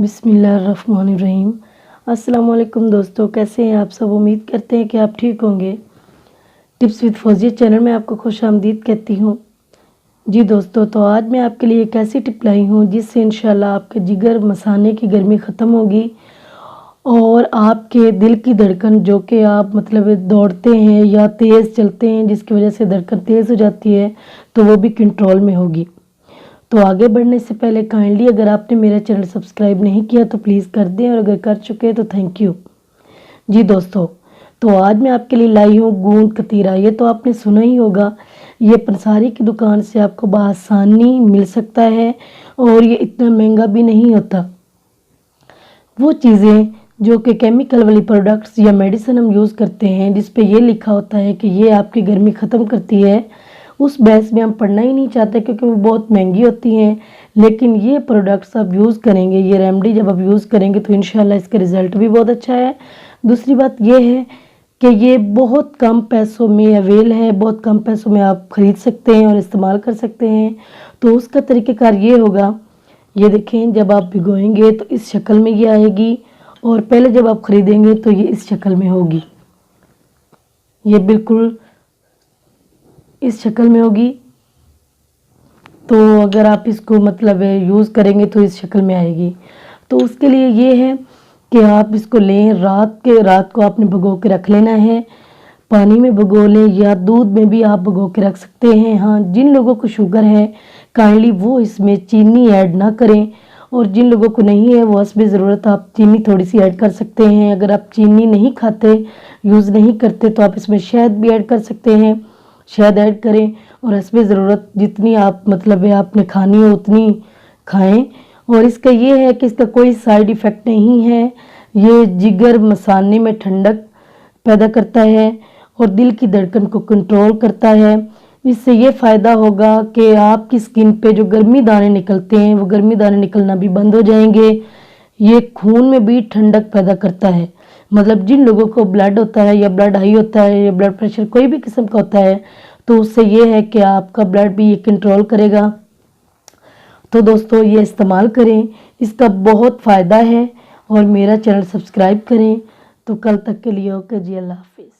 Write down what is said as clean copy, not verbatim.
बिस्मिल्लाहिर्रहमानिर्रहीम। अस्सलाम वालेकुम दोस्तों, कैसे हैं आप सब। उम्मीद करते हैं कि आप ठीक होंगे। टिप्स विद फौजिया चैनल में आपको खुश आमदीद कहती हूँ। जी दोस्तों, तो आज मैं आपके लिए एक ऐसी टिप लाई हूँ जिससे इंशाल्लाह आपके जिगर मसाने की गर्मी ख़त्म होगी और आपके दिल की धड़कन जो कि आप दौड़ते हैं या तेज़ चलते हैं जिसकी वजह से धड़कन तेज़ हो जाती है, तो वो भी कंट्रोल में होगी। तो आगे बढ़ने से पहले काइंडली अगर आपने मेरा चैनल सब्सक्राइब नहीं किया तो प्लीज़ कर दें, और अगर कर चुके हैं तो थैंक यू। जी दोस्तों, तो आज मैं आपके लिए लाई हूँ गूंद कतीरा। ये तो आपने सुना ही होगा। ये पंसारी की दुकान से आपको बआसानी मिल सकता है और ये इतना महंगा भी नहीं होता। वो चीज़ें जो कि केमिकल वाली प्रोडक्ट्स या मेडिसिन हम यूज़ करते हैं जिस पे ये लिखा होता है कि ये आपकी गर्मी ख़त्म करती है, उस बहस में हम पढ़ना ही नहीं चाहते क्योंकि वो बहुत महंगी होती हैं। लेकिन ये प्रोडक्ट्स आप यूज़ करेंगे, ये रेमेडी जब आप यूज़ करेंगे तो इंशाल्लाह इसका रिज़ल्ट भी बहुत अच्छा है। दूसरी बात ये है कि ये बहुत कम पैसों में अवेल है, बहुत कम पैसों में आप ख़रीद सकते हैं और इस्तेमाल कर सकते हैं। तो उसका तरीक़ेकार ये होगा, ये देखें, जब आप भिगोएंगे तो इस शक्ल में ये आएगी और पहले जब आप ख़रीदेंगे तो ये इस शक्ल में होगी। ये बिल्कुल इस शक्ल में होगी। तो अगर आप इसको यूज़ करेंगे तो इस शक्ल में आएगी। तो उसके लिए ये है कि आप इसको लें, रात को आपने भिगो के रख लेना है। पानी में भिगो लें या दूध में भी आप भिगो के रख सकते हैं। हाँ, जिन लोगों को शुगर है काइंडली वो इसमें चीनी ऐड ना करें, और जिन लोगों को नहीं है वो हस्बे ज़रूरत आप चीनी थोड़ी सी ऐड कर सकते हैं। अगर आप चीनी नहीं खाते, यूज़ नहीं करते, तो आप इसमें शहद भी ऐड कर सकते हैं। शहद ऐड करें और हस्बे ज़रूरत जितनी आप आपने खानी हो उतनी खाएं। और इसका ये है कि इसका कोई साइड इफ़ेक्ट नहीं है। ये जिगर मसाने में ठंडक पैदा करता है और दिल की धड़कन को कंट्रोल करता है। इससे ये फ़ायदा होगा कि आपकी स्किन पे जो गर्मी दाने निकलते हैं वो गर्मी दाने निकलना भी बंद हो जाएंगे। ये खून में भी ठंडक पैदा करता है। जिन लोगों को ब्लड होता है या ब्लड हाई होता है या ब्लड प्रेशर कोई भी किस्म का होता है, तो उससे ये है कि आपका ब्लड भी ये कंट्रोल करेगा। तो दोस्तों, ये इस्तेमाल करें, इसका बहुत फ़ायदा है। और मेरा चैनल सब्सक्राइब करें। तो कल तक के लिए ओके जी, अल्लाह हाफिज़।